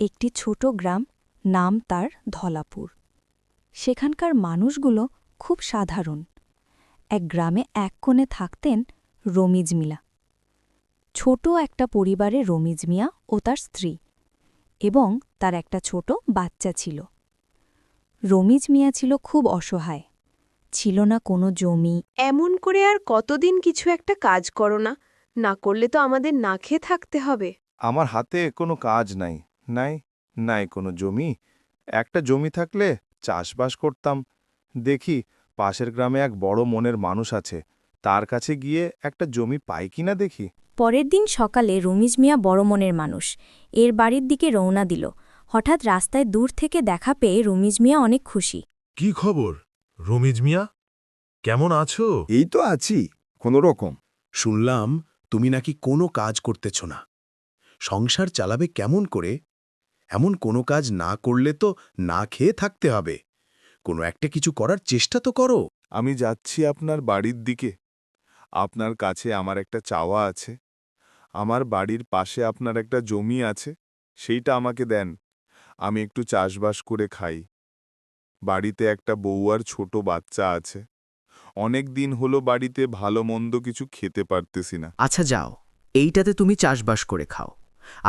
একটি ছোট গ্রাম, নাম তার ধলাপুর। সেখানকার মানুষগুলো খুব সাধারণ। এক গ্রামে এক কোণে থাকতেন রমিজ মিয়া। ছোট একটা পরিবারে রমিজ মিয়া ও তার স্ত্রী এবং তার একটা ছোট বাচ্চা ছিল। রমিজ মিয়া ছিল খুব অসহায়, ছিল না কোনো জমি। এমন করে আর কতদিন কিছু একটা কাজ করো না, না করলে তো আমাদের না খেয়ে থাকতে হবে। আমার হাতে কোনো কাজ নাই, নাই কোনো জমি। একটা জমি থাকলে চাষবাস করতাম। দেখি পাশের গ্রামে এক বড় মনের মানুষ আছে, তার কাছে গিয়ে একটা জমি পাই কিনা দেখি। পরের দিন সকালে রমিজ মিয়া বড় মনের মানুষ এর বাড়ির দিকে রওনা দিল। হঠাৎ রাস্তায় দূর থেকে দেখা পেয়ে রমিজ মিয়া অনেক খুশি। কি খবর রমিজ মিয়া, কেমন আছো? এই তো আছি কোনো রকম। শুনলাম তুমি নাকি কোনো কাজ করতেছ না। সংসার চালাবে কেমন করে? এমন কোনো কাজ না করলে তো না খেয়ে থাকতে হবে। কোনো একটা কিছু করার চেষ্টা তো করো। আমি যাচ্ছি আপনার বাড়ির দিকে। আপনার কাছে আমার একটা চাওয়া আছে। আমার বাড়ির পাশে আপনার একটা জমি আছে, সেইটা আমাকে দেন। আমি একটু চাষবাস করে খাই। বাড়িতে একটা বউ আর ছোট বাচ্চা আছে। অনেক দিন হলো বাড়িতে ভালো মন্দ কিছু খেতে পারতেছি না। আচ্ছা যাও, এইটাতে তুমি চাষবাস করে খাও।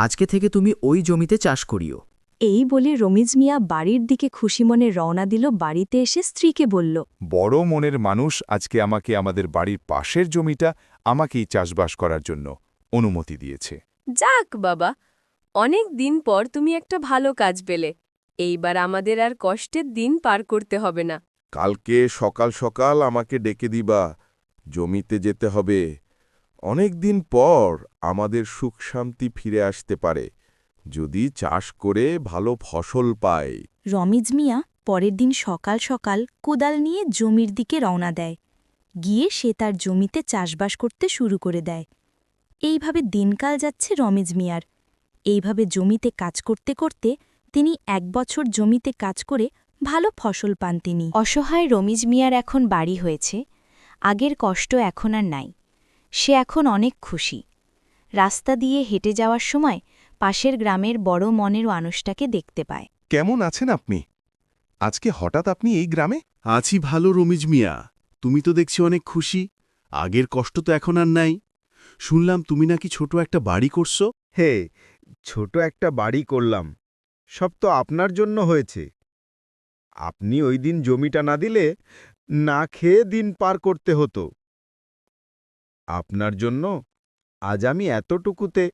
আজকে থেকে তুমি ওই জমিতে চাষ করিও। এই বলে রমিজ মিয়া বাড়ির দিকে খুশি মনে রওনা দিল। বাড়িতে এসে স্ত্রীকে বলল, বড় মনের মানুষ আজকে আমাকে আমাদের বাড়ির পাশের জমিটা আমাকেই চাষবাস করার জন্য অনুমতি দিয়েছে। যাক বাবা, অনেক দিন পর তুমি একটা ভালো কাজ পেলে। এইবার আমাদের আর কষ্টের দিন পার করতে হবে না। কালকে সকাল সকাল আমাকে ডেকে দিবা, জমিতে যেতে হবে। অনেক দিন পর আমাদের সুখ শান্তি ফিরে আসতে পারে যদি চাষ করে ভালো ফসল পায়। রমিজ মিয়া পরের দিন সকাল সকাল কোদাল নিয়ে জমির দিকে রওনা দেয়। গিয়ে সে তার জমিতে চাষবাস করতে শুরু করে দেয়। এইভাবে দিনকাল যাচ্ছে রমিজ মিয়ার। এইভাবে জমিতে কাজ করতে করতে তিনি 1 বছর জমিতে কাজ করে ভালো ফসল পান তিনি। অসহায় রমিজ মিয়ার এখন বাড়ি হয়েছে। আগের কষ্ট এখন আর নাই। সে এখন অনেক খুশি। রাস্তা দিয়ে হেঁটে যাওয়ার সময় পাশের গ্রামের বড় মনের মানুষটাকে দেখতে পায়। কেমন আছেন আপনি? আজকে হঠাৎ আপনি এই গ্রামে? আছি ভালো রমিজ মিয়া, তুমি তো দেখছি অনেক খুশি। আগের কষ্ট তো এখন আর নাই। শুনলাম তুমি নাকি ছোট একটা বাড়ি করছো। হে, ছোট একটা বাড়ি করলাম, সব তো আপনার জন্য হয়েছে। আপনি ওই দিন জমিটা না দিলে না খেয়ে দিন পার করতে হতো। আপনার জন্য আজ আমি এতটুকুতে